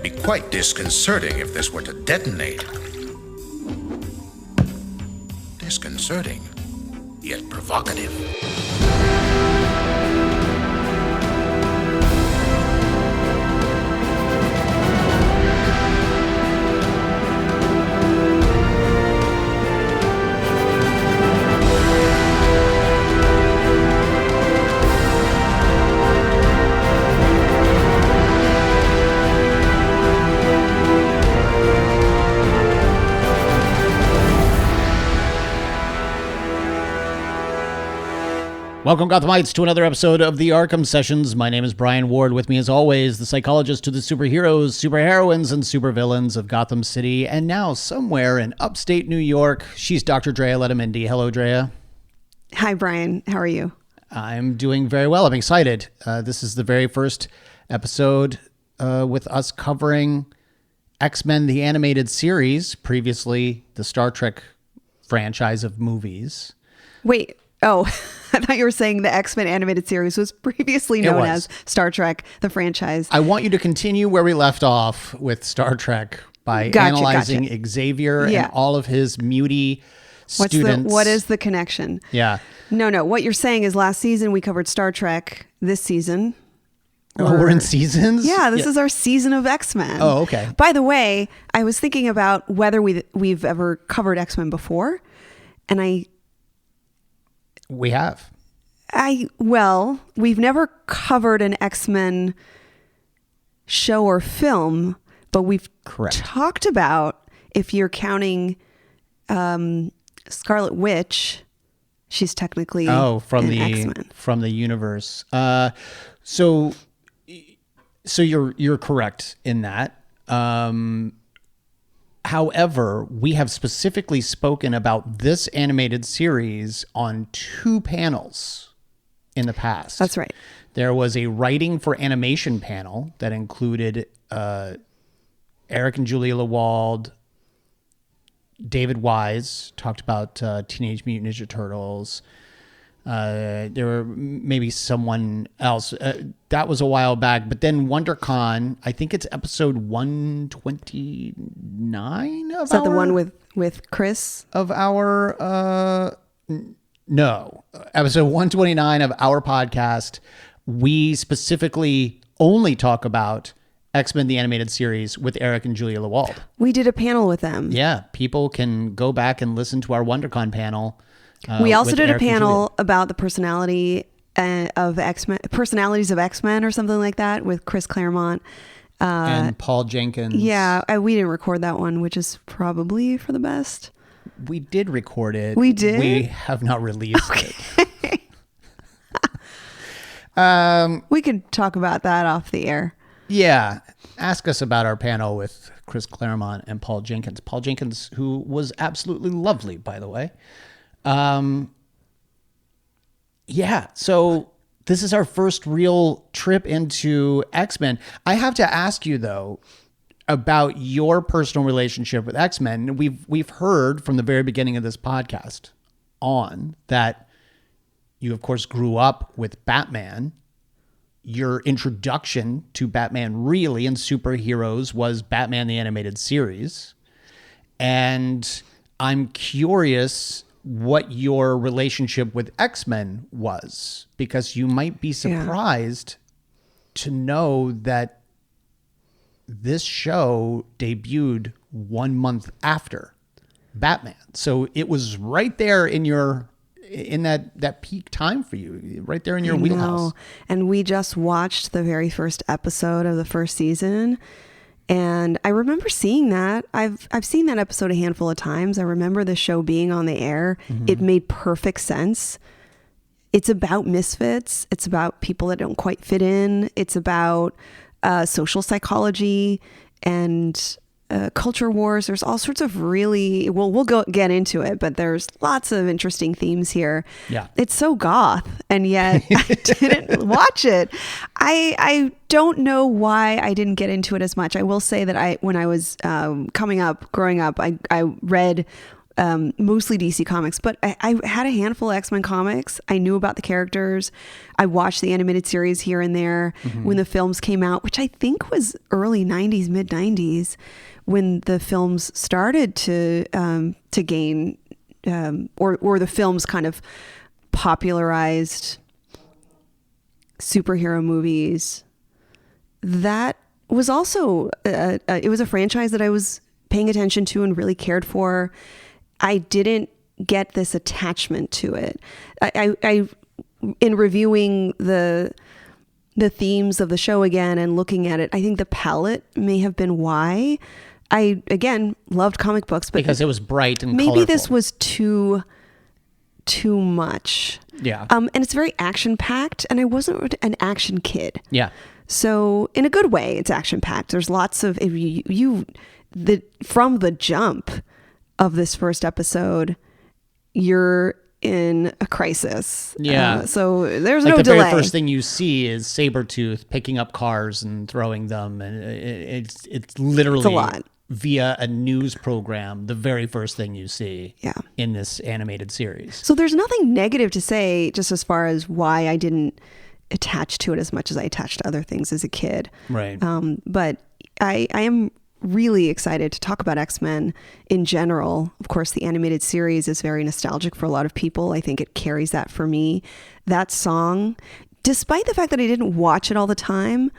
be quite disconcerting if this were to detonate. Disconcerting, yet provocative. Welcome, Gothamites, to another episode of the Arkham Sessions. My name is Brian Ward. With me, as always, the psychologist to the superheroes, superheroines, and supervillains of Gotham City, and now somewhere in upstate New York, she's Dr. Drea Letamendi. Hello, Drea. Hi, Brian. How are you? I'm doing very well. I'm excited. This is the very first episode with us covering X-Men, the animated series, previously the Star Trek franchise of movies. Wait. Oh, I thought you were saying the X-Men animated series was previously known as Star Trek, the franchise. I want you to continue where we left off with Star Trek by analyzing Xavier and all of his mutie students. What is the connection? Yeah. No. What you're saying is last season we covered Star Trek. This season. We're in seasons? Yeah, this is our season of X-Men. Oh, okay. By the way, I was thinking about whether we've ever covered X-Men before, and we have. We've never covered an X-Men show or film, but we've talked about, if you're counting Scarlet Witch, she's technically from an X-Men. From the universe. So you're correct in that. However, we have specifically spoken about this animated series on 2 panels in the past. That's right. There was a writing for animation panel that included Eric and Julia Lewald, David Wise, talked about Teenage Mutant Ninja Turtles. There were maybe someone else. That was a while back. But then WonderCon, I think it's episode 129 of Is that the one with Chris? Of our... No. Episode 129 of our podcast, we specifically only talk about X-Men the Animated Series with Eric and Julia Lewald. We did a panel with them. Yeah. People can go back and listen to our WonderCon panel. We also did a panel about the personalities of X-Men or something like that with Chris Claremont. And Paul Jenkins. Yeah, we didn't record that one, which is probably for the best. We did record it. We did? We have not released it. We could talk about that off the air. Yeah. Ask us about our panel with Chris Claremont and Paul Jenkins. Paul Jenkins, who was absolutely lovely, by the way. So this is our first real trip into X-Men. I have to ask you, though, about your personal relationship with X-Men. We've heard from the very beginning of this podcast that you, of course, grew up with Batman. Your introduction to Batman really and superheroes was Batman the Animated Series. And I'm curious what your relationship with X-Men was, because you might be surprised to know that this show debuted 1 month after Batman. So it was right there in that peak time for you, right there in your wheelhouse. And we just watched the very first episode of the first season. And I remember seeing that. I've seen that episode a handful of times. I remember the show being on the air. Mm-hmm. It made perfect sense. It's about misfits. It's about people that don't quite fit in. It's about social psychology and culture wars. There's all sorts of we'll get into it, but there's lots of interesting themes here. Yeah. It's so goth, and yet I didn't watch it. I don't know why I didn't get into it as much. I will say that when I was growing up, I read mostly DC comics, but I had a handful of X-Men comics. I knew about the characters. I watched the animated series here and there when the films came out, which I think was early 90s, mid 90s, when the films started to gain, or the films kind of popularized superhero movies. That was also, it was a franchise that I was paying attention to and really cared for. I didn't get this attachment to it. I in reviewing the themes of the show again and looking at it, I think the palette may have been why. I, again, loved comic books, but because it was bright and maybe colorful. this was too much. Yeah. And it's very action packed, and I wasn't an action kid. Yeah. So in a good way, it's action packed. There's lots of from the jump of this first episode, you're in a crisis. Yeah. So there's Like no the delay. very first thing you see is Sabretooth picking up cars and throwing them, and it's literally It's a lot. via a news program. The very first thing you see, Yeah. in this animated series. So there's nothing negative to say, just as far as why I didn't attach to it as much as I attached to other things as a kid. Right. But I am really excited to talk about X-Men in general. Of course, the animated series is very nostalgic for a lot of people. I think it carries that for me. That song, despite the fact that I didn't watch it all the time,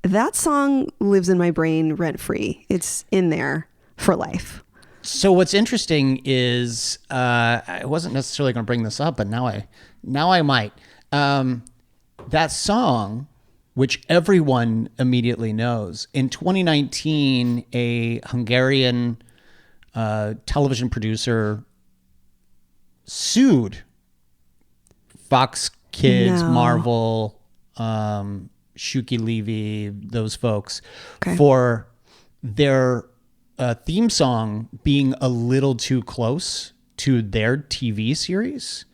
that song lives in my brain rent-free. It's in there for life. So what's interesting is I wasn't necessarily going to bring this up, but now I might. That song, which everyone immediately knows, in 2019, a Hungarian television producer sued Fox Kids, Marvel, Shuki Levy, those folks, for their theme song being a little too close to their TV series.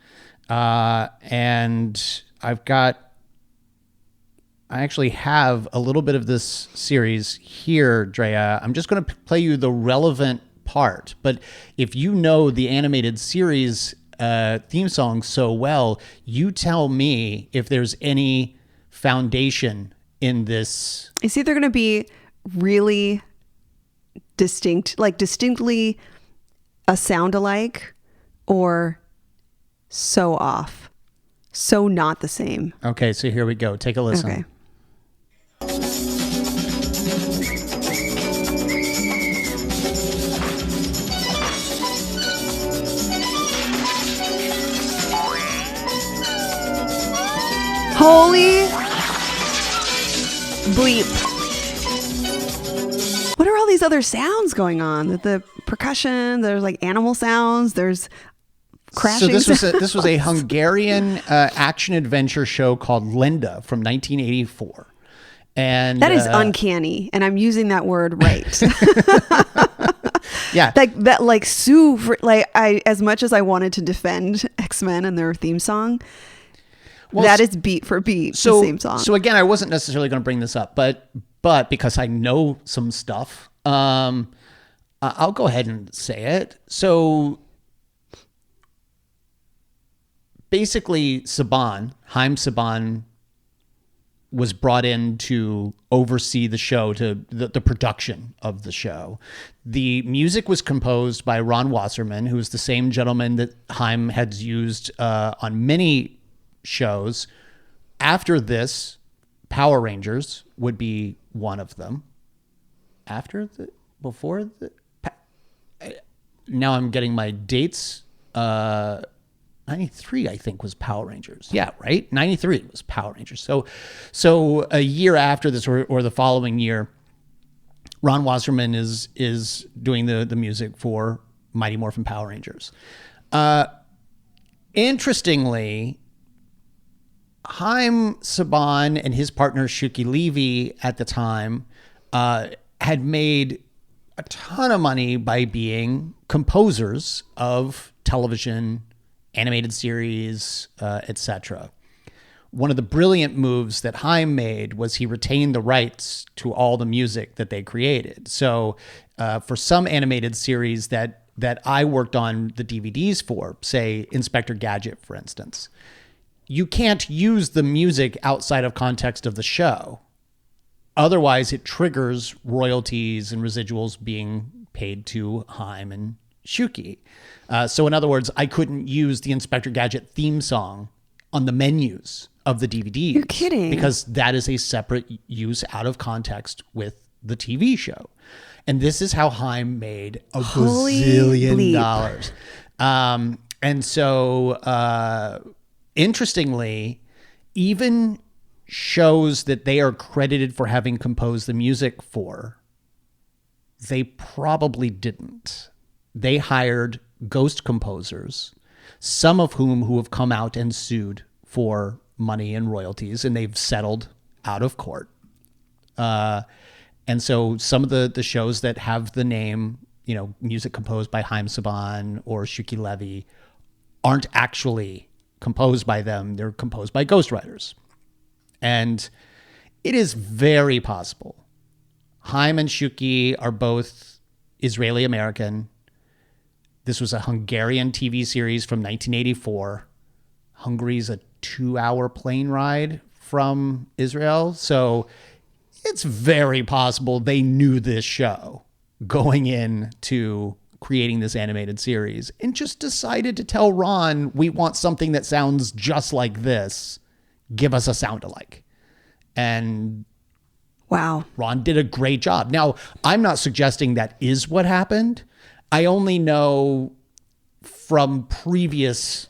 And I actually have a little bit of this series here, Drea. I'm just going to play you the relevant part. But if you know the animated series theme song so well, you tell me if there's any foundation in this. It's either going to be really distinct, like distinctly a sound alike, or so off, so not the same. Okay, so here we go. Take a listen. Okay. Holy bleep. What are all these other sounds going on? The percussion, there's like animal sounds, there's crashing sounds. This was a Hungarian action adventure show called Lenda from 1984. And that is uncanny, and I'm using that word right. Yeah. Like Sue, as much as I wanted to defend X-Men and their theme song, that is beat for beat the same song. So again, I wasn't necessarily going to bring this up, but because I know some stuff, I'll go ahead and say it. So basically, Haim Saban was brought in to oversee the show, to the production of the show. The music was composed by Ron Wasserman, who is the same gentleman that Haim had used on many shows. After this, Power Rangers would be one of them. Now I'm getting my dates. 93, I think, was Power Rangers. Yeah, right? 93 was Power Rangers. So a year after this, or the following year, Ron Wasserman is doing the music for Mighty Morphin Power Rangers. Interestingly, Haim Saban and his partner Shuki Levy at the time had made a ton of money by being composers of television, animated series, etc. One of the brilliant moves that Haim made was he retained the rights to all the music that they created. So for some animated series that that I worked on the DVDs for, say Inspector Gadget, for instance, you can't use the music outside of context of the show. Otherwise, it triggers royalties and residuals being paid to Haim and Shuki. So in other words, I couldn't use the Inspector Gadget theme song on the menus of the DVDs. You're kidding. Because that is a separate use out of context with the TV show. And this is how Haim made a gazillion dollars. And so, interestingly, even shows that they are credited for having composed the music for, they probably didn't. They hired ghost composers, some of who have come out and sued for money and royalties, and they've settled out of court. And so some of the shows that have the name, music composed by Haim Saban or Shuki Levy aren't actually composed by them. They're composed by ghostwriters. And it is very possible. Haim and Shuki are both Israeli American. This was a Hungarian TV series from 1984. Hungary's a 2-hour plane ride from Israel. So it's very possible they knew this show going into creating this animated series and just decided to tell Ron, we want something that sounds just like this. Give us a sound alike. And wow, Ron did a great job. Now, I'm not suggesting that is what happened. I only know from previous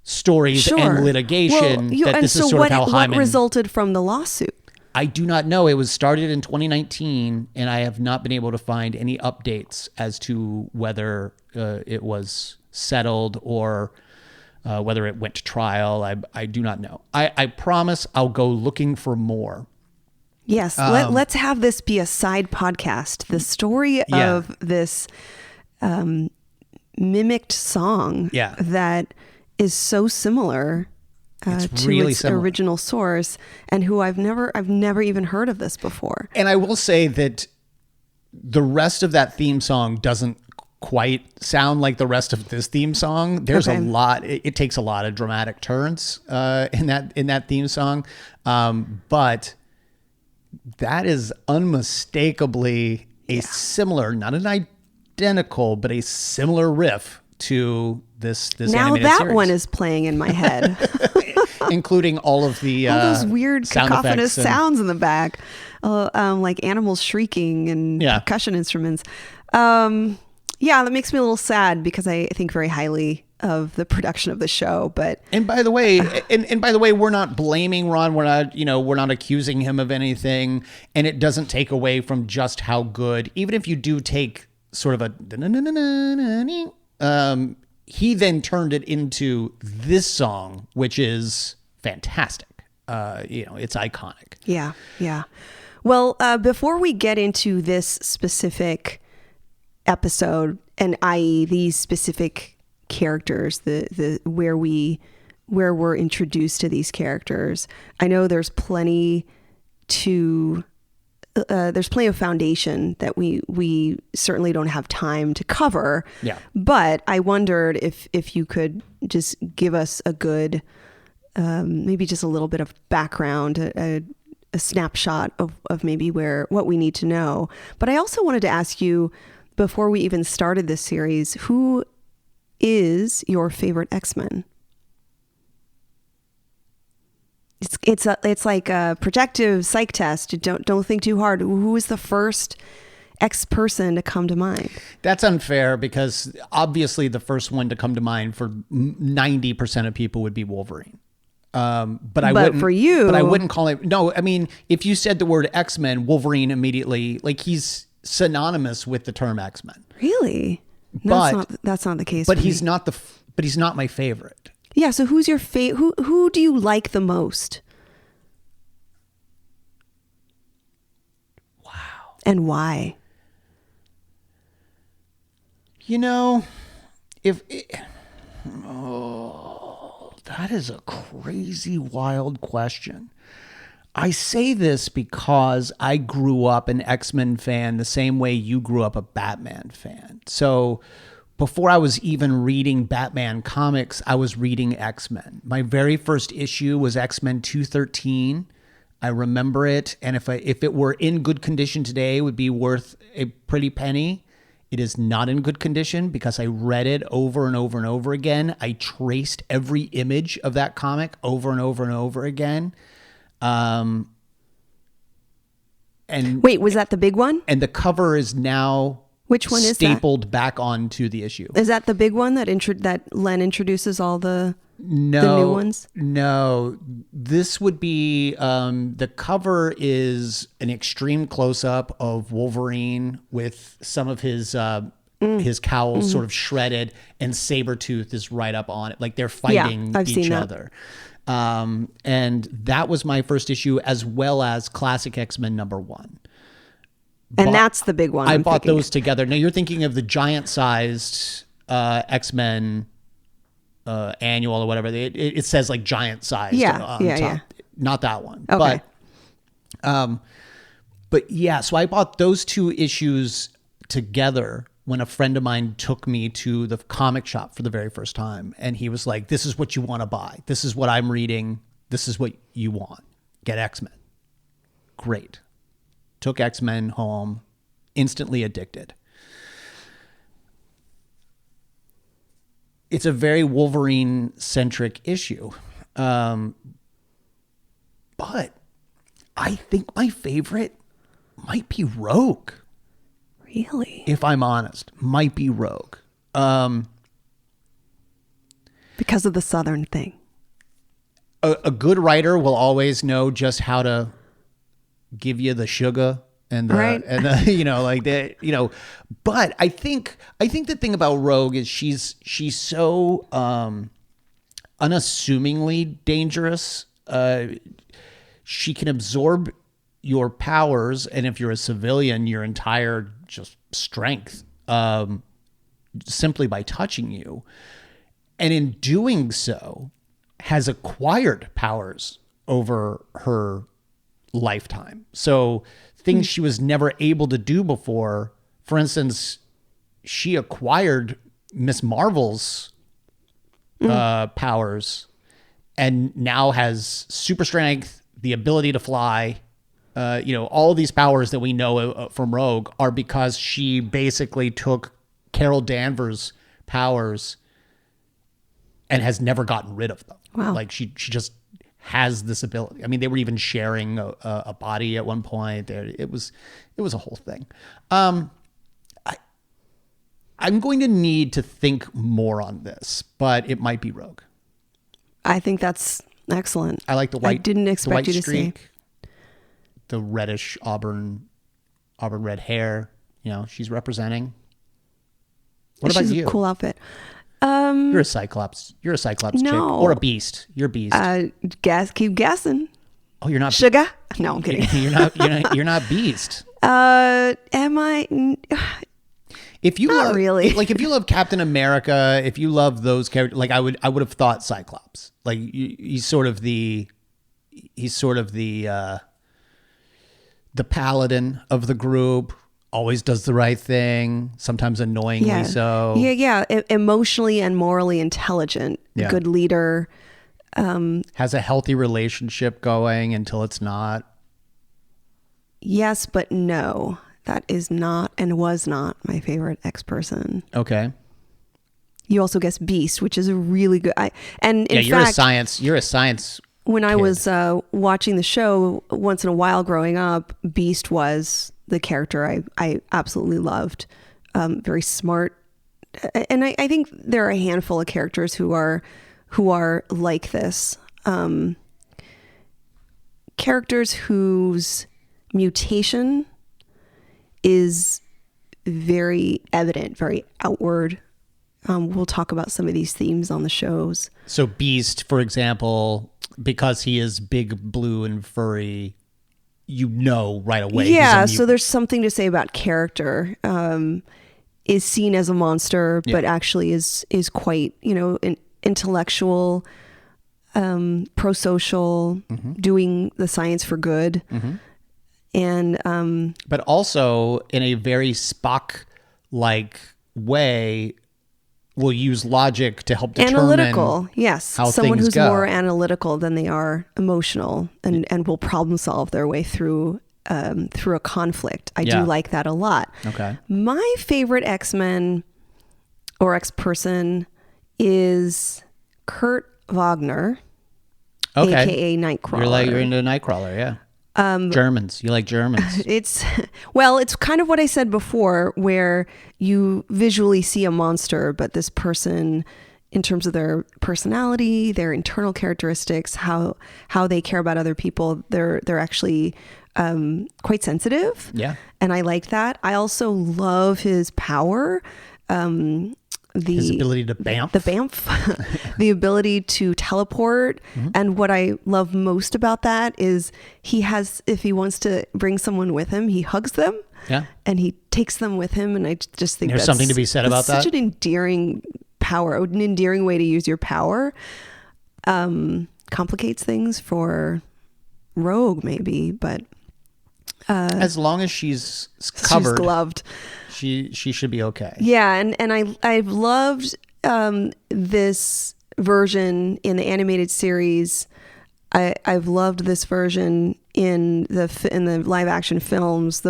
stories and litigation that this is sort of how Hyman... What resulted from the lawsuit? I do not know. It was started in 2019, and I have not been able to find any updates as to whether it was settled or whether it went to trial. I do not know. I promise I'll go looking for more. Yes, let's have this be a side podcast. The story of this mimicked song that is so similar to really its similar. Original source, and who I've never even heard of this before. And I will say that the rest of that theme song doesn't quite sound like the rest of this theme song. There's a lot. It takes a lot of dramatic turns in that theme song, but that is unmistakably a similar, not an identical, but a similar riff to this now animated that series. One is playing in my head, including all of the those weird cacophonous sounds in the back, like animals shrieking and percussion instruments. That makes me a little sad because I think very highly of the production of the show. But by the way, we're not blaming Ron. We're not accusing him of anything, and it doesn't take away from just how good. Even if you do take sort of a he then turned it into this song, which is fantastic. It's iconic. Yeah. Well, before we get into this specific episode, and i.e. these specific characters, the where we're introduced to these characters, I know there's plenty of foundation that we certainly don't have time to cover. Yeah. But I wondered if you could just give us a good, maybe just a little bit of background, a snapshot of maybe what we need to know. But I also wanted to ask you, before we even started this series, who is your favorite X-Men? It's like a projective psych test. Don't think too hard. Who is the first X person to come to mind? That's unfair because obviously the first one to come to mind for 90% of people would be Wolverine. But I wouldn't call it. No, I mean, if you said the word X-Men, Wolverine immediately, like, he's synonymous with the term X-Men. Really? That's not the case. But he's not my favorite. Yeah. So who's your favorite? Who do you like the most? Wow. And why? That is a crazy, wild question. I say this because I grew up an X-Men fan the same way you grew up a Batman fan. So before I was even reading Batman comics, I was reading X-Men. My very first issue was X-Men 213. I remember it, and if it were in good condition today, it would be worth a pretty penny. It is not in good condition because I read it over and over and over again. I traced every image of that comic over and over and over again. And wait, was that the big one? And the cover is now which one is stapled back onto the issue. Is that the big one that Len introduces all the new ones? No, this would be the cover is an extreme close up of Wolverine with some of his cowl sort of shredded, and Sabretooth is right up on it, like they're fighting each other. And that was my first issue, as well as Classic X-Men #1. And that's the big one. I bought those together. Now you're thinking of the giant-sized X-Men annual or whatever. It says like giant-sized on top. Not that one. Okay. But yeah, so I bought those 2 issues together when a friend of mine took me to the comic shop for the very first time. And he was like, this is what you want to buy. This is what I'm reading. This is what you want. Get X-Men. Great. Took X-Men home, instantly addicted. It's a very Wolverine-centric issue. But I think my favorite might be Rogue. Really? If I'm honest, might be Rogue. Because of the Southern thing. A good writer will always know just how to give you the sugar and the, right. and the, you know, like that, you know. But I think the thing about Rogue is she's so unassumingly dangerous. She can absorb your powers, and if you're a civilian, your entire just strength, simply by touching you. And in doing so, has acquired powers over her lifetime. So things she was never able to do before. For instance, she acquired Miss Marvel's powers, and now has super strength, the ability to fly. All these powers that we know from Rogue are because she basically took Carol Danvers' powers and has never gotten rid of them. Wow. Like she just has this ability. I mean, they were even sharing a body at one point. It was a whole thing. I'm going to need to think more on this, but it might be Rogue. I think that's excellent. I like the white. I didn't expect you to streak, say the reddish auburn red hair. You know, she's representing. What about you? A cool outfit. You're a Cyclops. You're a Cyclops chick, or a Beast. You're a Beast. Keep guessing. Oh, you're not Sugar? No, I'm kidding. You're not Beast. Am I? If you not really. Like if you love Captain America, if you love those characters, like I would have thought Cyclops. Like he's sort of the paladin of the group. Always does the right thing, sometimes annoyingly so. Yeah. Emotionally and morally intelligent, good leader. Has a healthy relationship going until it's not. Yes, but no. That is not and was not my favorite X-person. Okay. You also guessed Beast, which is a really good. You're a science. When I was watching the show once in a while growing up, Beast was the character I absolutely loved. Very smart. And I think there are a handful of characters who are like this. Characters whose mutation is very evident, very outward. We'll talk about some of these themes on the shows. So Beast, for example, because he is big, blue, and furry, you know right away. Yeah, so there's something to say about character. Is seen as a monster, but actually is quite, an intellectual, pro-social, doing the science for good. And but also in a very Spock-like way, will use logic to help determine analytical. Yes, how someone things who's go. more analytical than they are emotional, and will problem solve their way through a conflict. I Yeah. do like that a lot. Okay. My favorite X-Men or X-person is Kurt Wagner, Okay. aka Nightcrawler. You're into Nightcrawler, yeah. Germans. You like Germans. It's kind of what I said before, where you visually see a monster, but this person, in terms of their personality, their internal characteristics, how they care about other people, they're actually quite sensitive. Yeah. And I like that. I also love his power. His ability to bamf. The bamf, the ability to teleport. And what I love most about that is if he wants to bring someone with him, he hugs them. Yeah. And he takes them with him. And I just think There's something to be said about that. Such an endearing power, an endearing way to use your power. Complicates things for Rogue, maybe, but as long as she's covered, she's gloved. She should be okay. Yeah, and I've loved this version in the animated series. I've loved this version in the live action films.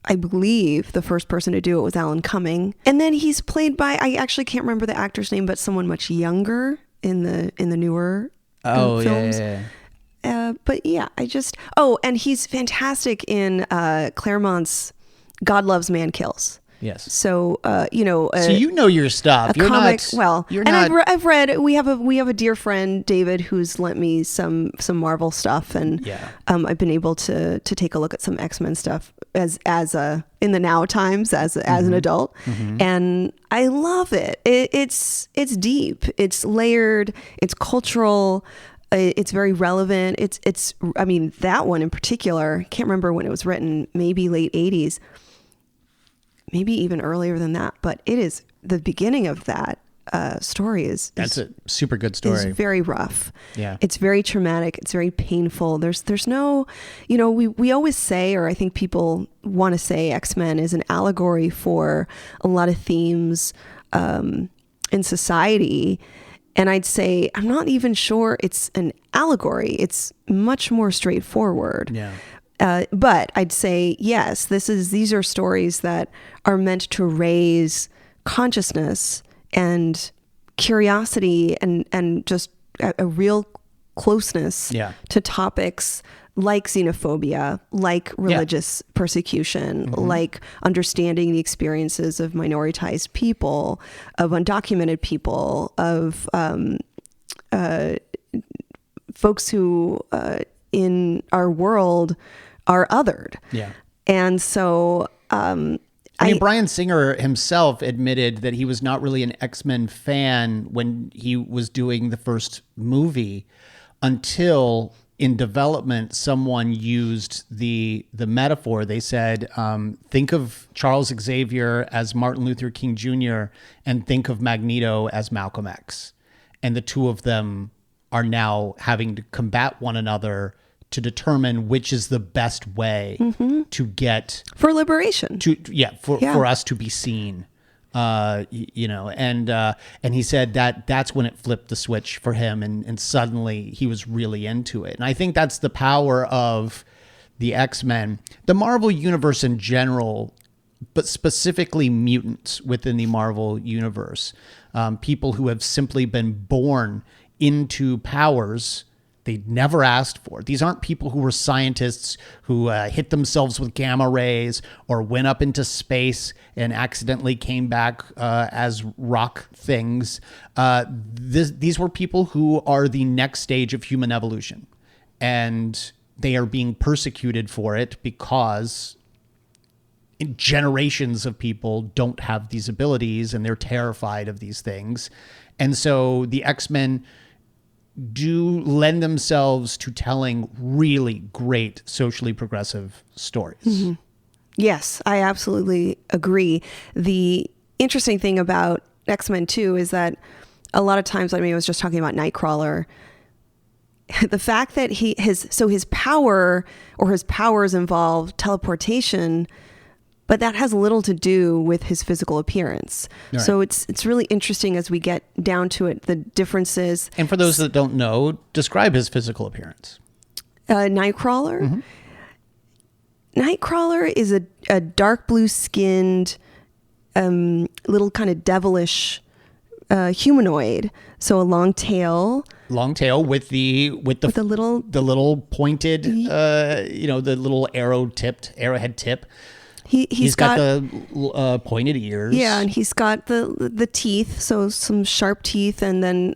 I believe the first person to do it was Alan Cumming, and then he's played by, I actually can't remember the actor's name, but someone much younger in the newer films. But yeah, and he's fantastic in Claremont's God Loves, Man Kills. Yes. So so you know your stuff. You're comic, not. I've read. We have a dear friend, David, who's lent me some Marvel stuff, and I've been able to take a look at some X-Men stuff as in the now times as an adult, and I love it. It's deep. It's layered. It's cultural. It's very relevant. I mean, that one in particular, can't remember when it was written, maybe late 80s, maybe even earlier than that, but it is the beginning of that story that's a super good story. It's very rough. Yeah. It's very traumatic. It's very painful. There's no, we always say, or I think people want to say, X-Men is an allegory for a lot of themes in society. And I'd say, I'm not even sure it's an allegory. It's much more straightforward. Yeah. But I'd say, yes, these are stories that are meant to raise consciousness and curiosity and just a real closeness to topics like xenophobia, like religious persecution, like understanding the experiences of minoritized people, of undocumented people, of folks who in our world are othered. Yeah. And so Bryan Singer himself admitted that he was not really an X-Men fan when he was doing the first movie until in development someone used the metaphor. They said, think of Charles Xavier as Martin Luther King Jr. and think of Magneto as Malcolm X. And the two of them are now having to combat one another to determine which is the best way to get for liberation, for us to be seen, and he said that's when it flipped the switch for him, and suddenly he was really into it. And I think that's the power of the X-Men, the Marvel universe in general, but specifically mutants within the Marvel universe, people who have simply been born into powers they never asked for. These aren't people who were scientists who hit themselves with gamma rays or went up into space and accidentally came back as rock things. These were people who are the next stage of human evolution, and they are being persecuted for it because generations of people don't have these abilities and they're terrified of these things. And so the X-Men do lend themselves to telling really great socially progressive stories. Yes, I absolutely agree. The interesting thing about X-Men 2 is that a lot of times, I was just talking about Nightcrawler, the fact that his power or his powers involve teleportation, but that has little to do with his physical appearance. Right. So it's really interesting as we get down to it, the differences. And for those that don't know, describe his physical appearance. Nightcrawler. Mm-hmm. Nightcrawler is a dark blue skinned, little kind of devilish humanoid. So a long tail. Long tail with the little pointed, the little arrowhead tip. He's got the pointed ears. Yeah, and he's got the teeth, so some sharp teeth, and then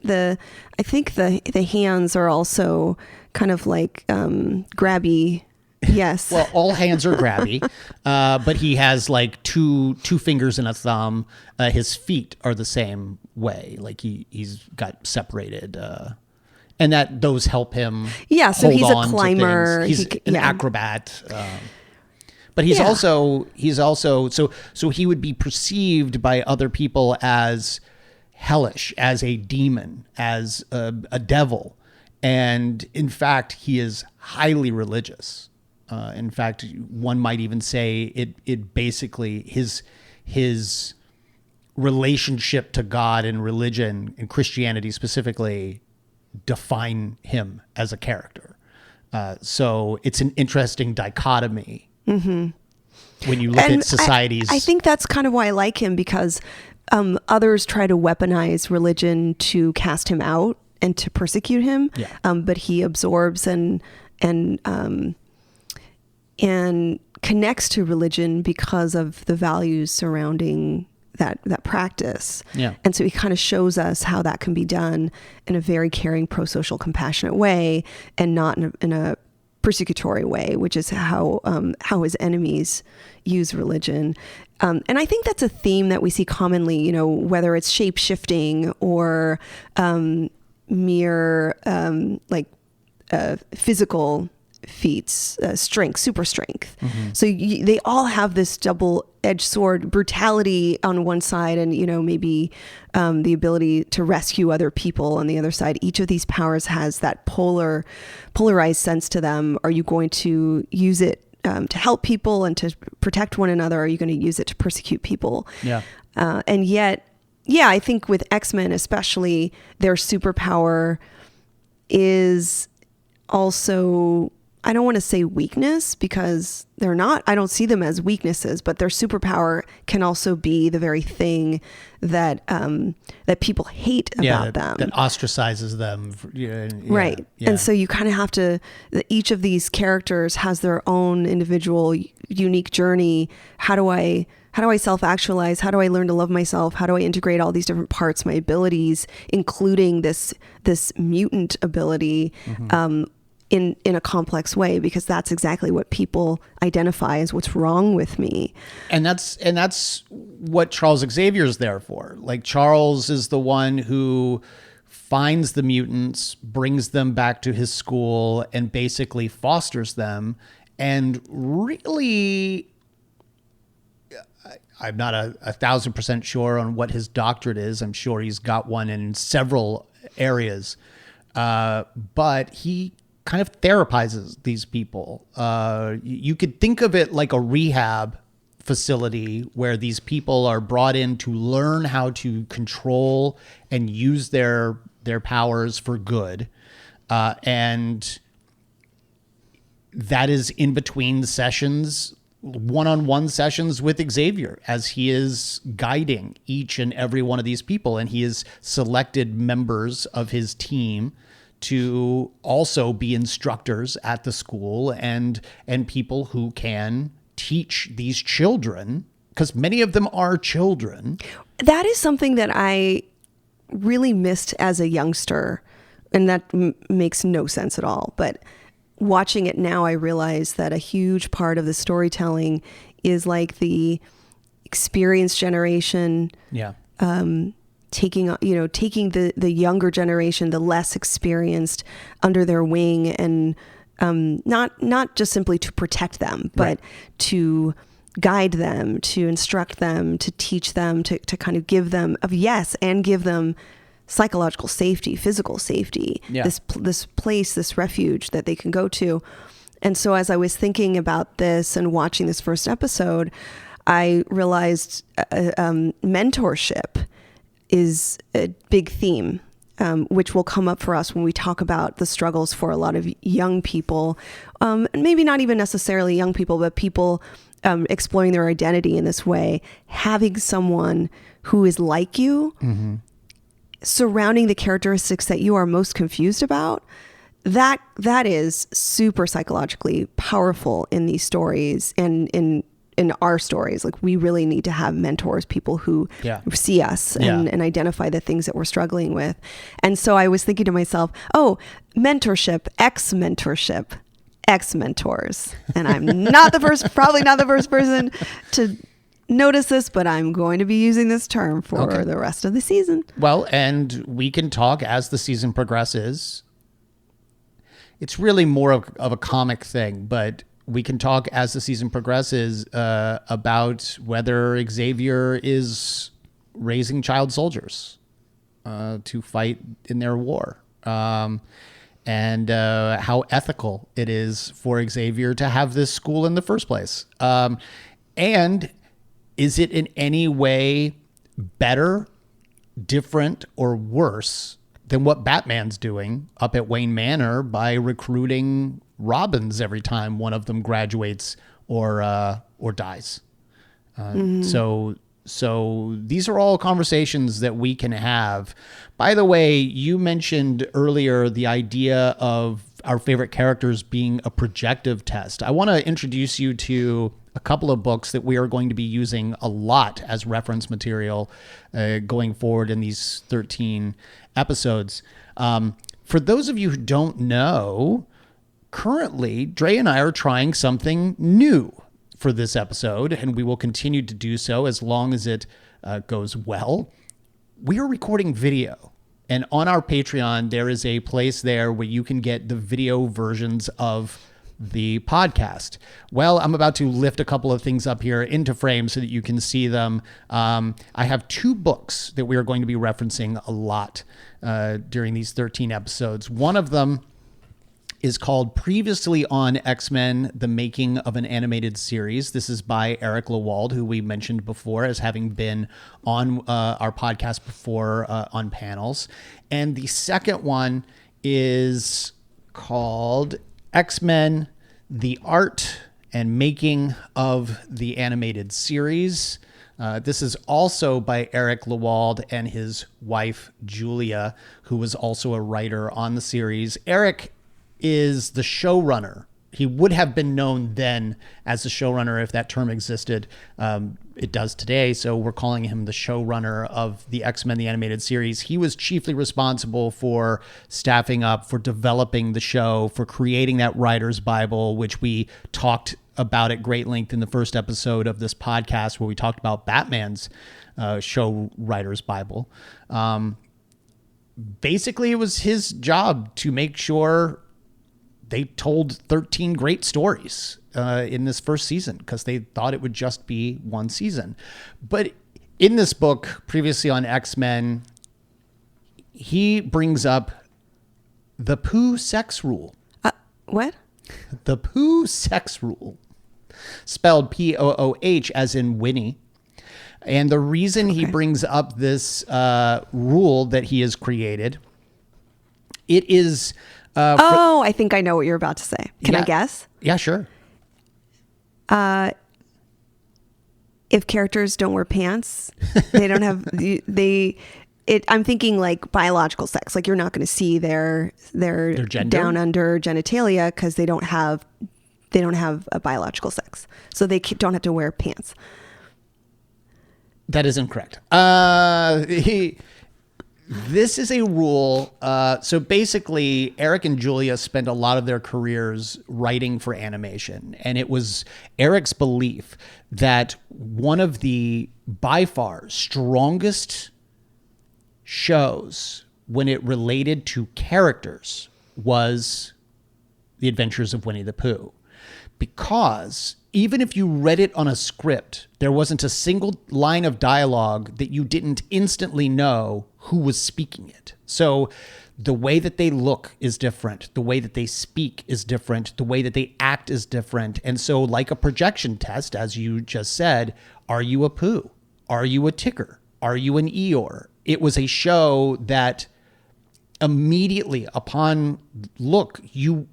I think the hands are also kind of like grabby. Yes. Well, all hands are grabby, but he has like two fingers and a thumb. His feet are the same way, like he's got separated. And that those help him. Yeah, so hold he's a on to climber. things. He's an acrobat. But he's also so he would be perceived by other people as hellish, as a demon, as a devil, and in fact he is highly religious. In fact, one might even say it basically his relationship to God and religion and Christianity specifically define him as a character. So it's an interesting dichotomy. Mm-hmm. When you look at societies. I think that's kind of why I like him, because others try to weaponize religion to cast him out and to persecute him. Yeah. But he absorbs and connects to religion because of the values surrounding that practice. Yeah. And so he kind of shows us how that can be done in a very caring, pro-social, compassionate way, and not in a persecutory way, which is how his enemies use religion. And I think that's a theme that we see commonly, whether it's shape-shifting or mere physical feats, strength, super strength. Mm-hmm. So they all have this double-edged sword, brutality on one side, and maybe the ability to rescue other people on the other side. Each of these powers has that polarized sense to them. Are you going to use it to help people and to protect one another? Or are you going to use it to persecute people? Yeah. And yet, I think with X-Men especially, their superpower is also, I don't want to say weakness, because they're not, I don't see them as weaknesses, but their superpower can also be the very thing that people hate about them. That ostracizes them. Right. Yeah. And so you kind of have to, each of these characters has their own individual unique journey. How do I self-actualize? How do I learn to love myself? How do I integrate all these different parts, my abilities, including this mutant ability, mm-hmm. In a complex way, because that's exactly what people identify as what's wrong with me. And that's what Charles Xavier is there for. Like, Charles is the one who finds the mutants, brings them back to his school, and basically fosters them. And really, I'm not 1,000% sure on what his doctorate is. I'm sure he's got one in several areas. But he kind of therapizes these people. You could think of it like a rehab facility where these people are brought in to learn how to control and use their powers for good. And that is in between sessions, one-on-one sessions with Xavier, as he is guiding each and every one of these people. And he has selected members of his team to also be instructors at the school and people who can teach these children, because many of them are children. That is something that I really missed as a youngster, and that makes no sense at all. But watching it now, I realize that a huge part of the storytelling is like the experienced generation. Yeah. Taking the younger generation, the less experienced, under their wing, and not just simply to protect them, but right. to guide them, to instruct them, to teach them, to kind of give them give them psychological safety, physical safety, this place, this refuge that they can go to. And so as I was thinking about this and watching this first episode, I realized mentorship is a big theme, which will come up for us when we talk about the struggles for a lot of young people, maybe not even necessarily young people, but people exploring their identity in this way, having someone who is like you, surrounding the characteristics that you are most confused about. That is super psychologically powerful in these stories and in our stories. Like, we really need to have mentors, people who see us and identify the things that we're struggling with. And so I was thinking to myself, mentorship, ex-mentorship, ex-mentors. And I'm probably not the first person to notice this, but I'm going to be using this term for the rest of the season. Well, and we can talk as the season progresses. It's really more of a comic thing, but we can talk as the season progresses about whether Xavier is raising child soldiers to fight in their war, and how ethical it is for Xavier to have this school in the first place. And is it in any way better, different, or worse than what Batman's doing up at Wayne Manor by recruiting Robins every time one of them graduates or dies? So these are all conversations that we can have. By the way, you mentioned earlier the idea of our favorite characters being a projective test. I want to introduce you to a couple of books that we are going to be using a lot as reference material going forward in these 13 episodes. For those of you who don't know, currently, Dre and I are trying something new for this episode, and we will continue to do so as long as it goes well. We are recording video, and on our Patreon, there is a place there where you can get the video versions of the podcast. Well, I'm about to lift a couple of things up here into frame so that you can see them. I have 2 books that we are going to be referencing a lot during these 13 episodes. One of them is called Previously on X-Men, The Making of an Animated Series. This is by Eric Lewald, who we mentioned before as having been on our podcast before on panels. And the second one is called X-Men, The Art and Making of the Animated Series. This is also by Eric Lewald and his wife, Julia, who was also a writer on the series. Eric is the showrunner. He would have been known then as the showrunner if that term existed. It does today, so we're calling him the showrunner of the X-Men, the animated series. He was chiefly responsible for staffing up, for developing the show, for creating that writer's Bible, which we talked about at great length in the first episode of this podcast, where we talked about Batman's show writer's Bible. Basically, it was his job to make sure they told 13 great stories in this first season, because they thought it would just be one season. But in this book, Previously on X-Men, he brings up the Pooh sex rule. What? The Pooh sex rule, spelled Pooh as in Winnie. And the reason he brings up this rule that he has created, it is... I think I know what you're about to say. Can I guess? Yeah, sure. If characters don't wear pants, they don't have I'm thinking like biological sex. Like, you're not going to see their gender? down under genitalia because they don't have a biological sex, so they don't have to wear pants. That is incorrect. This is a rule. So basically, Eric and Julia spent a lot of their careers writing for animation. And it was Eric's belief that one of the, by far, strongest shows when it related to characters was The Adventures of Winnie the Pooh. Because even if you read it on a script, there wasn't a single line of dialogue that you didn't instantly know who was speaking it. So the way that they look is different. The way that they speak is different. The way that they act is different. And so, like a projection test, as you just said, Are you a Pooh? Are you a Ticker? Are you an Eeyore? It was a show that immediately upon look, you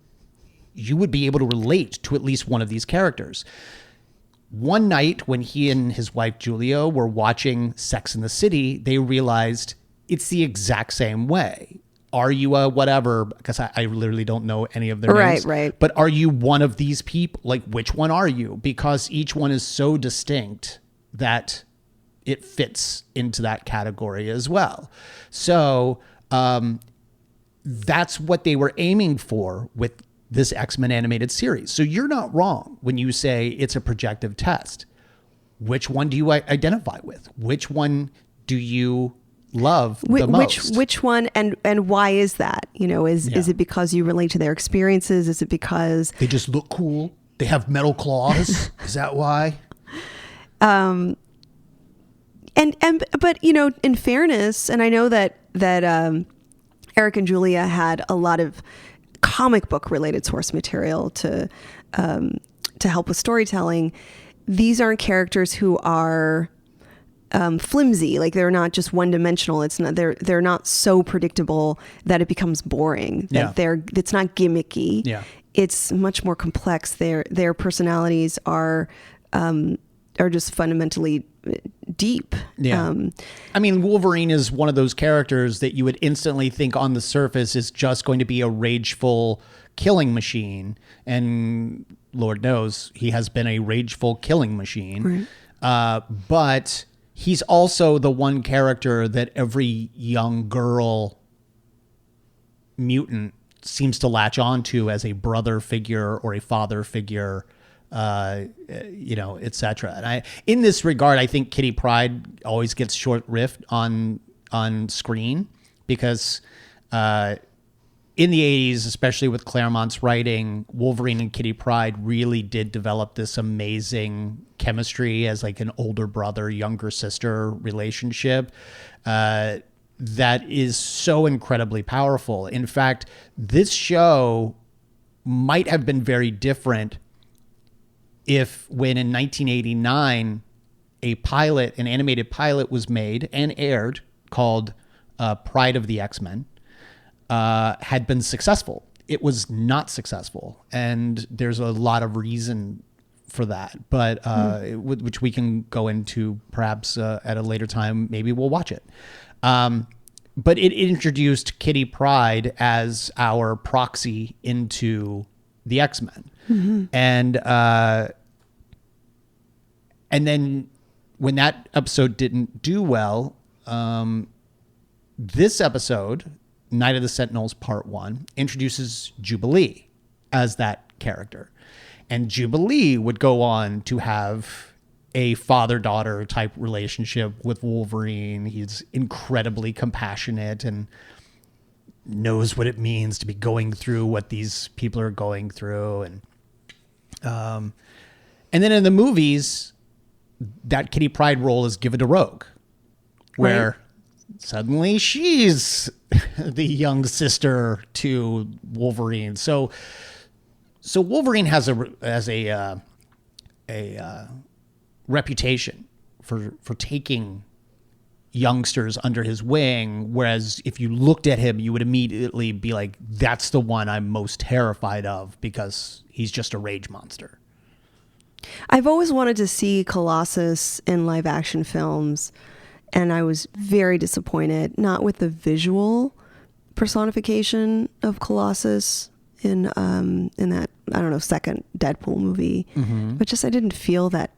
would be able to relate to at least one of these characters. One night when he and his wife Julia were watching Sex and the City, they realized it's the exact same way. Are you a whatever? Because I literally don't know any of their names. Right. But are you one of these people? Like, which one are you? Because each one is so distinct that it fits into that category as well. So that's what they were aiming for with this X-Men animated series. So you're not wrong when you say it's a projective test. Which one do you identify with? Which one do you love the most? Which one and why is that? Is it because you relate to their experiences? Is it because they just look cool? They have metal claws? Is that why? But in fairness, and I know that Eric and Julia had a lot of comic book related source material to help with storytelling. These aren't characters who are flimsy. Like, they're not just one dimensional. It's not, they're not so predictable that it becomes boring. It's not gimmicky. Yeah. It's much more complex. Their personalities are just fundamentally deep. Yeah. I mean, Wolverine is one of those characters that you would instantly think on the surface is just going to be a rageful killing machine. And Lord knows he has been a rageful killing machine. Right. But he's also the one character that every young girl mutant seems to latch onto as a brother figure or a father figure, etc. And in this regard, I think Kitty Pryde always gets short rift on screen because in the 80s, especially with Claremont's writing, Wolverine and Kitty Pryde really did develop this amazing chemistry as like an older brother, younger sister relationship that is so incredibly powerful. In fact, this show might have been very different if when in 1989 an animated pilot was made and aired called Pride of the X-Men had been successful. It was not successful, and there's a lot of reason for that, but which we can go into perhaps at a later time. Maybe we'll watch it. But it introduced Kitty Pryde as our proxy into the X-Men. Mm-hmm. And then when that episode didn't do well, this episode, Night of the Sentinels Part 1, introduces Jubilee as that character. And Jubilee would go on to have a father-daughter type relationship with Wolverine. He's incredibly compassionate and knows what it means to be going through what these people are going through. And then in the movies, that Kitty Pryde role is given to Rogue, where suddenly she's the young sister to Wolverine. So Wolverine has a reputation for taking youngsters under his wing, whereas if you looked at him, you would immediately be like, that's the one I'm most terrified of because he's just a rage monster. I've always wanted to see Colossus in live action films, and I was very disappointed, not with the visual personification of Colossus in that, I don't know, second Deadpool movie, but just I didn't feel that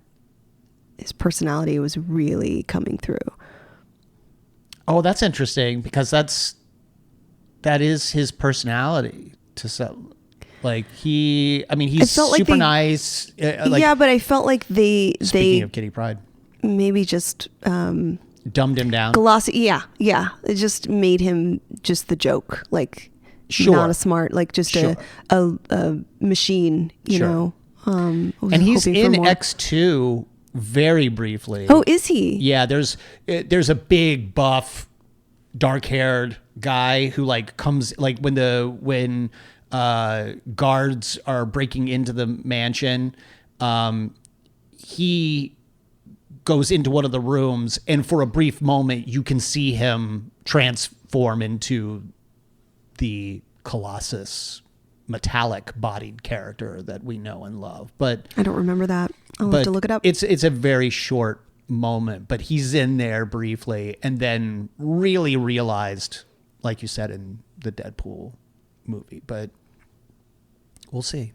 his personality was really coming through. Oh, that's interesting because that is his personality to some. Like he's super nice. Yeah, but I felt like speaking of Kitty Pryde, maybe just dumbed him down. Glossy, yeah. It just made him just the joke, like not a smart, like just a machine, you know. And he's in X2 very briefly. Oh, is he? Yeah, there's a big buff, dark-haired guy who like comes like when guards are breaking into the mansion, he goes into one of the rooms, and for a brief moment, you can see him transform into the Colossus metallic-bodied character that we know and love. But I don't remember that. I'll have to look it up. It's a very short moment, but he's in there briefly, and then really realized, like you said in the Deadpool movie. But we'll see.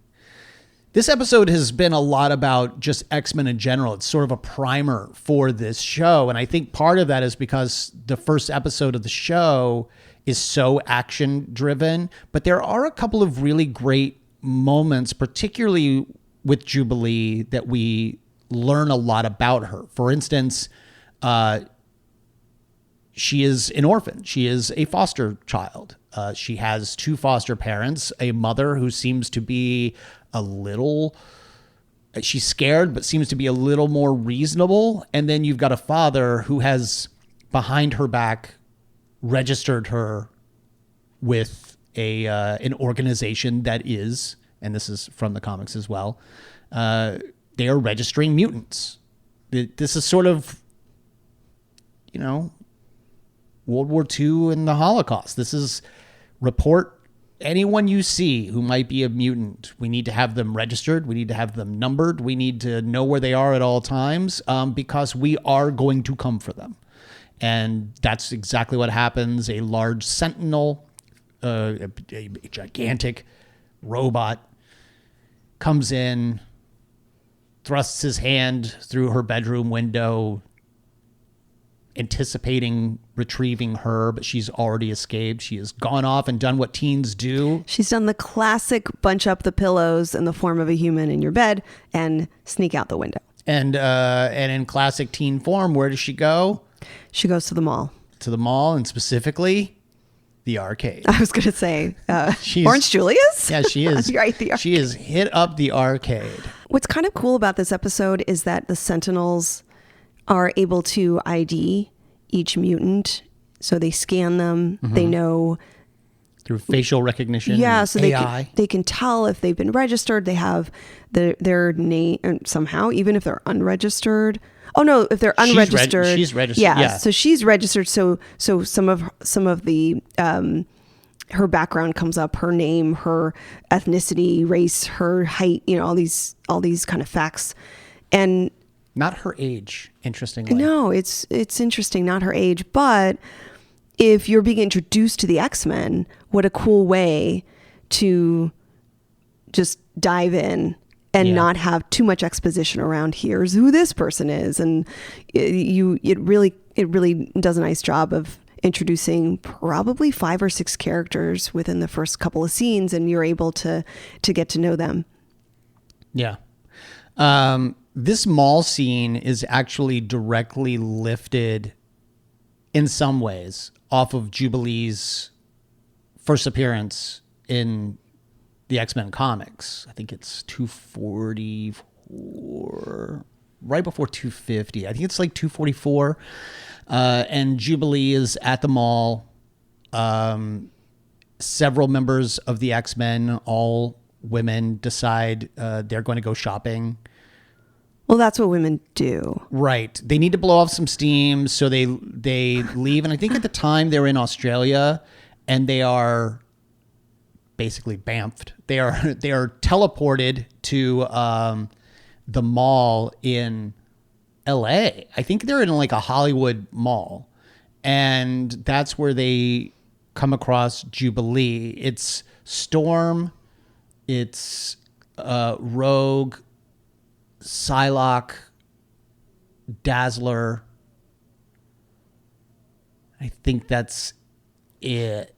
This episode has been a lot about just X-Men in general. It's sort of a primer for this show. And I think part of that is because the first episode of the show is so action driven, but there are a couple of really great moments, particularly with Jubilee, that we learn a lot about her. For instance, she is an orphan. She is a foster child. She has two foster parents, a mother who seems to be she's scared, but seems to be a little more reasonable. And then you've got a father who has, behind her back, registered her with an organization that is, and this is from the comics as well, they are registering mutants. This is sort of, World War II and the Holocaust. This is report anyone you see who might be a mutant. We need to have them registered. We need to have them numbered. We need to know where they are at all times, because we are going to come for them. And that's exactly what happens. A large Sentinel, a gigantic robot, comes in, thrusts his hand through her bedroom window, anticipating retrieving her, but she's already escaped. She has gone off and done what teens do. She's done the classic bunch up the pillows in the form of a human in your bed and sneak out the window. And in classic teen form, where does she go? She goes to the mall. To the mall, and specifically the arcade. I was going to say Orange Julius? Yeah, she is. Right, the arcade. She has hit up the arcade. What's kind of cool about this episode is that the Sentinels are able to ID each mutant. So they scan them. Mm-hmm. They know through facial recognition. Yeah, so AI. they can tell if they've been registered. They have their name somehow, even if they're unregistered. Oh no, if they're unregistered, she's registered. Yeah, so she's registered. So some of the her background comes up, her name, her ethnicity, race, her height. All these kind of facts, and not her age. Interestingly, no, it's interesting, not her age, but if you're being introduced to the X-Men, what a cool way to just dive in and not have too much exposition around here's who this person is. And it really does a nice job of introducing probably 5 or 6 characters within the first couple of scenes, and you're able to get to know them. Yeah. This mall scene is actually directly lifted in some ways off of Jubilee's first appearance in the X-Men comics. I think it's 244, right before 250. I think it's like 244. And Jubilee is at the mall. Several members of the X-Men, all women, decide they're going to go shopping. Well, that's what women do. Right. They need to blow off some steam, so they leave. And I think at the time they're in Australia, and they are basically bamfed. They are teleported to the mall in LA. I think they're in like a Hollywood mall, and that's where they come across Jubilee. It's Storm, it's Rogue, Psylocke, Dazzler. I think that's it.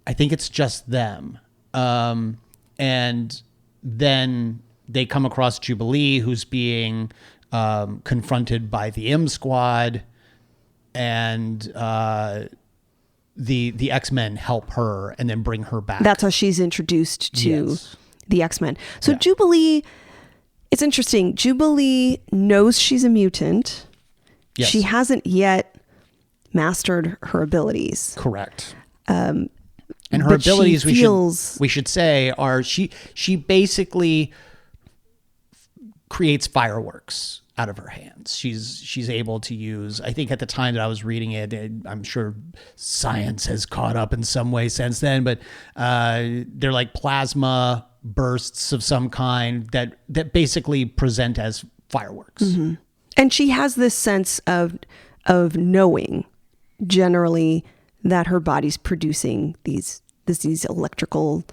I think it's just them. And then they come across Jubilee, who's being confronted by the M Squad, and the X-Men help her and then bring her back. That's how she's introduced to the X-Men. So Jubilee, it's interesting. Jubilee knows she's a mutant. Yes. She hasn't yet mastered her abilities. Correct. And her abilities, we should say, are she basically creates fireworks. out of her hands. She's able to use, I think at the time that I was reading it, I'm sure science has caught up in some way since then, but they're like plasma bursts of some kind that basically present as fireworks. Mm-hmm. And she has this sense of knowing generally that her body's producing these electrical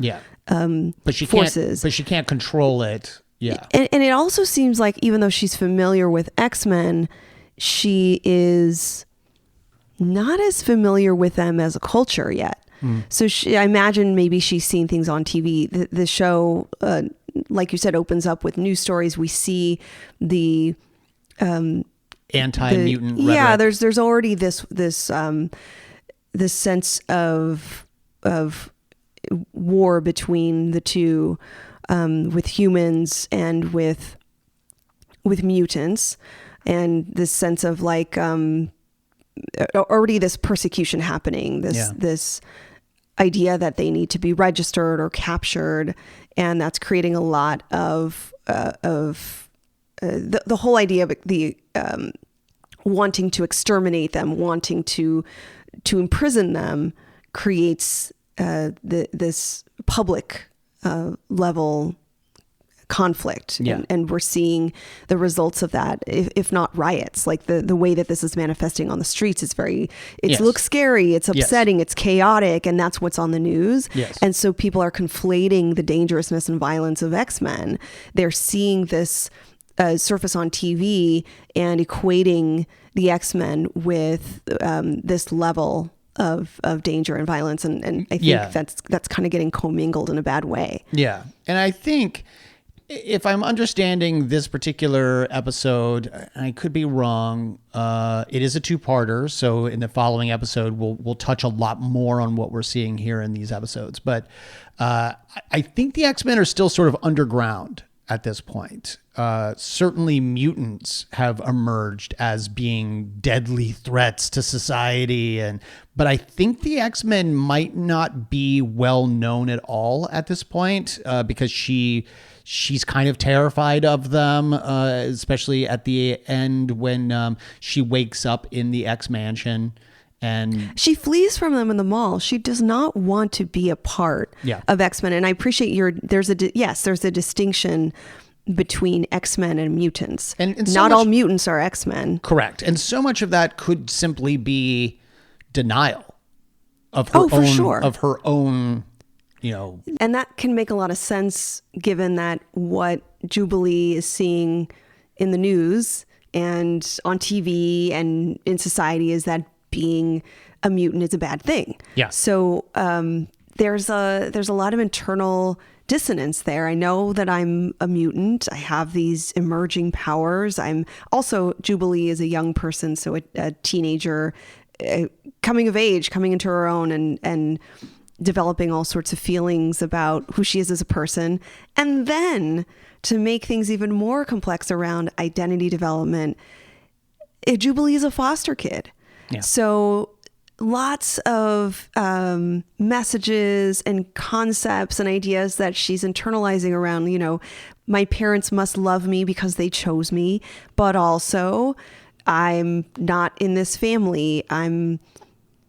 forces. But she can't control it. Yeah. And it also seems like even though she's familiar with X-Men, she is not as familiar with them as a culture yet. So I imagine maybe she's seen things on TV. The show, like you said, opens up with news stories. We see the anti-mutant rhetoric. Yeah, there's already this sense of war between the two, with humans and with mutants, and this sense of like already this persecution happening, this idea that they need to be registered or captured, and that's creating a lot of the whole idea of the wanting to exterminate them, wanting to imprison them, creates this public level conflict. And we're seeing the results of that, if not riots. Like the way that this is manifesting on the streets is looks scary, it's upsetting, it's chaotic, and that's what's on the news. And so people are conflating the dangerousness and violence of X-Men. They're seeing this surface on TV and equating the X-Men with this level of danger and violence, and I think that's kind of getting commingled in a bad way. Yeah. And I think if I'm understanding this particular episode, I could be wrong, it is a two-parter, so in the following episode we'll touch a lot more on what we're seeing here in these episodes. But I think the X-Men are still sort of underground at this point. Certainly mutants have emerged as being deadly threats to society, but I think the X-Men might not be well known at all at this point, because she's kind of terrified of them, especially at the end when she wakes up in the X-Mansion. And she flees from them in the mall. She does not want to be a part of X-Men. And I appreciate there's a distinction between X-Men and mutants. And so not all mutants are X-Men. Correct. And so much of that could simply be denial of her own, And that can make a lot of sense given that what Jubilee is seeing in the news and on TV and in society is that being a mutant is a bad thing. Yeah. So there's a lot of internal dissonance there. I know that I'm a mutant. I have these emerging powers. I'm also, Jubilee is a young person, so a teenager coming of age, coming into her own and developing all sorts of feelings about who she is as a person. And then to make things even more complex around identity development, Jubilee is a foster kid. Yeah. So lots of messages and concepts and ideas that she's internalizing around, my parents must love me because they chose me, but also I'm not in this family. I'm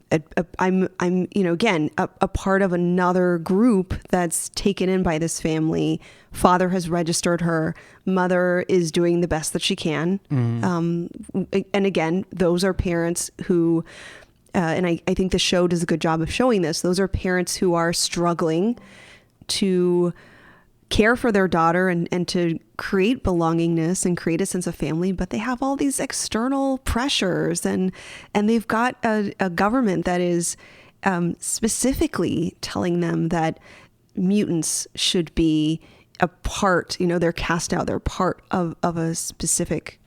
again, a part of another group that's taken in by this family. Father has registered her. Mother is doing the best that she can. Mm-hmm. And again, those are parents who, and I think the show does a good job of showing this. Those are parents who are struggling to care for their daughter and to create belongingness and create a sense of family, but they have all these external pressures and they've got a government that is specifically telling them that mutants should be a part, they're cast out, they're part of a specific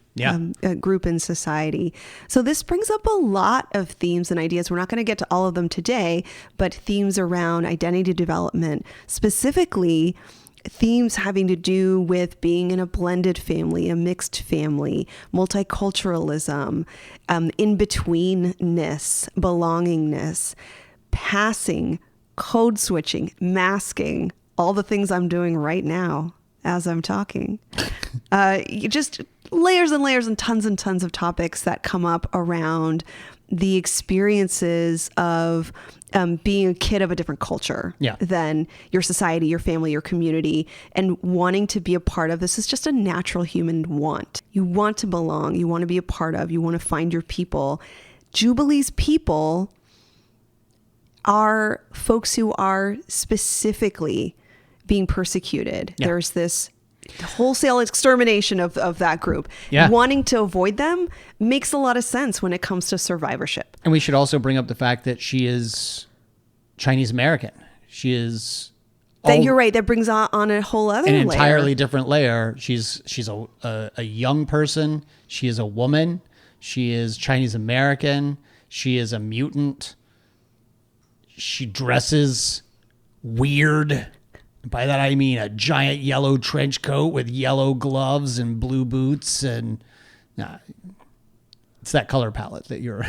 group in society. So this brings up a lot of themes and ideas. We're not going to get to all of them today, but themes around identity development, specifically themes having to do with being in a blended family, a mixed family, multiculturalism, in-betweenness, belongingness, passing, code switching, masking, all the things I'm doing right now. as I'm talking. Just layers and layers and tons of topics that come up around the experiences of being a kid of a different culture than your society, your family, your community, and wanting to be a part of this is just a natural human want. You want to belong. You want to be a part of. You want to find your people. Jubilee's people are folks who are specifically being persecuted. Yeah. There's this wholesale extermination of that group. Yeah. Wanting to avoid them makes a lot of sense when it comes to survivorship. And we should also bring up the fact that she is Chinese American. She is... You're right. That brings on a whole other layer. Entirely different layer. She's a young person. She is a woman. She is Chinese American. She is a mutant. She dresses weird. By that I mean a giant yellow trench coat with yellow gloves and blue boots, and it's that color palette that you're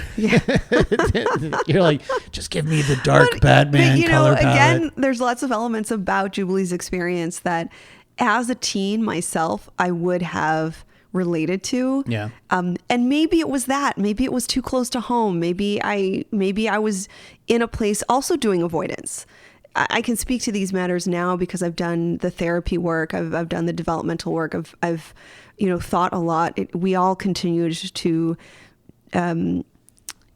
you're like, just give me the dark Batman color palette. Again, there's lots of elements about Jubilee's experience that as a teen myself I would have related to. Yeah. And maybe it was that. Maybe it was too close to home. Maybe I was in a place also doing avoidance. I can speak to these matters now because I've done the therapy work. I've done the developmental work. I've thought a lot. We all continue to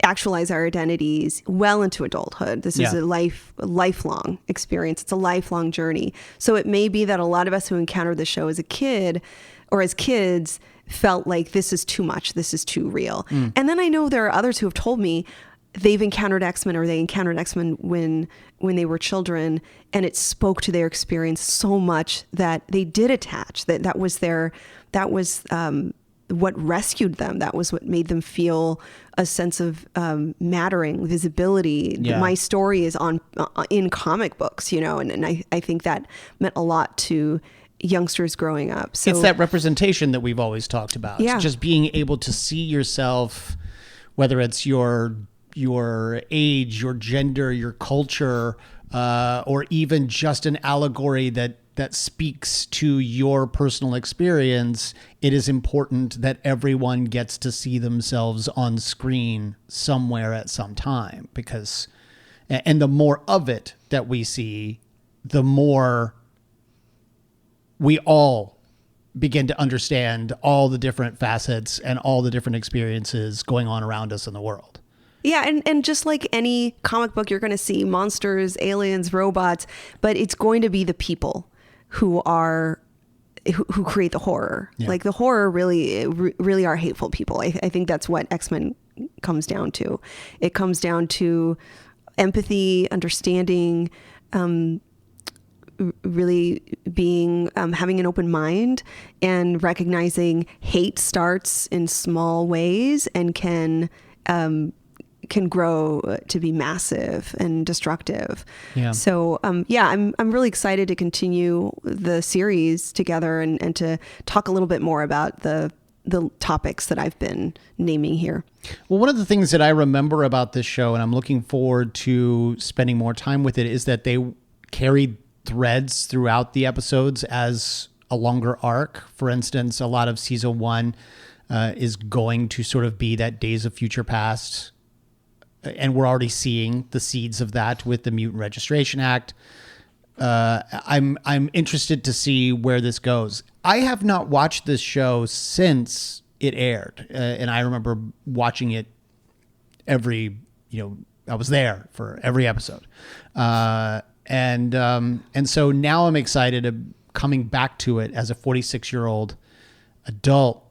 actualize our identities well into adulthood. This is a lifelong experience. It's a lifelong journey. So it may be that a lot of us who encountered the show as a kid or as kids felt like this is too much. This is too real. And then I know there are others who have told me they've encountered X-Men or they encountered X-Men when they were children, and it spoke to their experience so much that they did attach. That was what rescued them. That was what made them feel a sense of mattering, visibility. Yeah. My story is in comic books, and I think that meant a lot to youngsters growing up. So it's that representation that we've always talked about. Yeah. Just being able to see yourself, whether it's your age, your gender, your culture, or even just an allegory that speaks to your personal experience. It is important that everyone gets to see themselves on screen somewhere at some time, and the more of it that we see, the more we all begin to understand all the different facets and all the different experiences going on around us in the world. Yeah, and just like any comic book, you're going to see monsters, aliens, robots, but it's going to be the people who create the horror. Yeah. Like the horror really are hateful people. I think that's what X-Men comes down to. It comes down to empathy, understanding, really being having an open mind and recognizing hate starts in small ways and can grow to be massive and destructive. Yeah. So I'm really excited to continue the series together and to talk a little bit more about the topics that I've been naming here. Well, one of the things that I remember about this show, and I'm looking forward to spending more time with it, is that they carried threads throughout the episodes as a longer arc. For instance, a lot of season 1 is going to sort of be that Days of Future Past, and we're already seeing the seeds of that with the Mutant Registration Act. I'm interested to see where this goes. I have not watched this show since it aired, and I remember watching it I was there for every episode. And so now I'm excited of coming back to it as a 46-year-old adult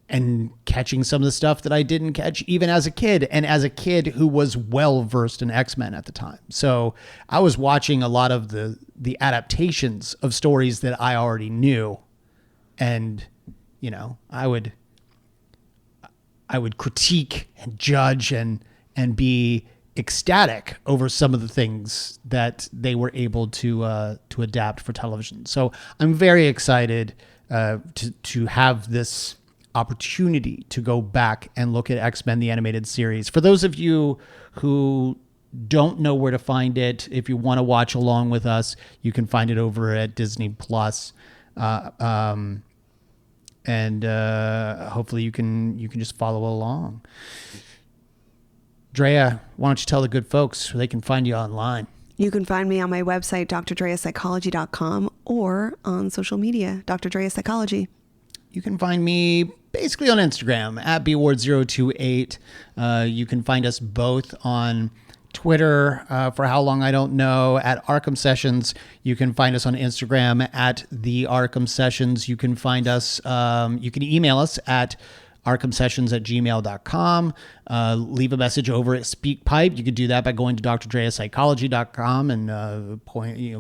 and catching some of the stuff that I didn't catch even as a kid, and as a kid who was well versed in X-Men at the time. So I was watching a lot of the adaptations of stories that I already knew, and I would critique and judge and be ecstatic over some of the things that they were able to adapt for television. So I'm very excited to have this opportunity to go back and look at X-Men the Animated Series. For those of you who don't know where to find it, if you want to watch along with us, you can find it over at Disney Plus. And hopefully you can just follow along. Drea, why don't you tell the good folks where they can find you online? You can find me on my website, drdreapsychology.com, or on social media, Dr. Drea Psychology. You can find me basically on Instagram at bward028. You can find us both on Twitter, for how long I don't know, at Arkham Sessions. You can find us on Instagram at the Arkham Sessions. You can find us, you can email us at arkhamsessions@gmail.com. Leave a message over at SpeakPipe. You could do that by going to drdreapsychology.com and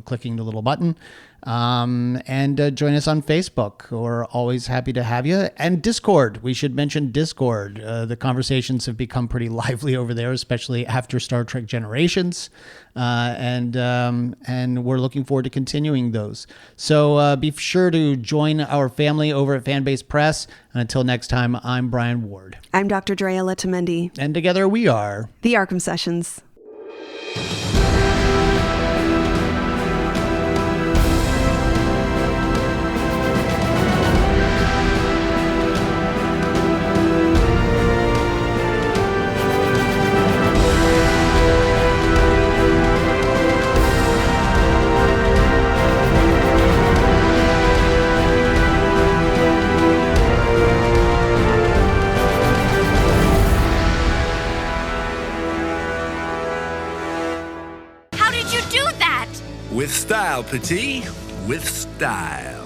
clicking the little button. And join us on Facebook. We're always happy to have you. And Discord. We should mention Discord. The conversations have become pretty lively over there, especially after Star Trek Generations. And we're looking forward to continuing those. So be sure to join our family over at Fanbase Press. And until next time, I'm Brian Ward. I'm Dr. Drea Letamendi. And together we are the Arkham Sessions. With style, Petit. With style.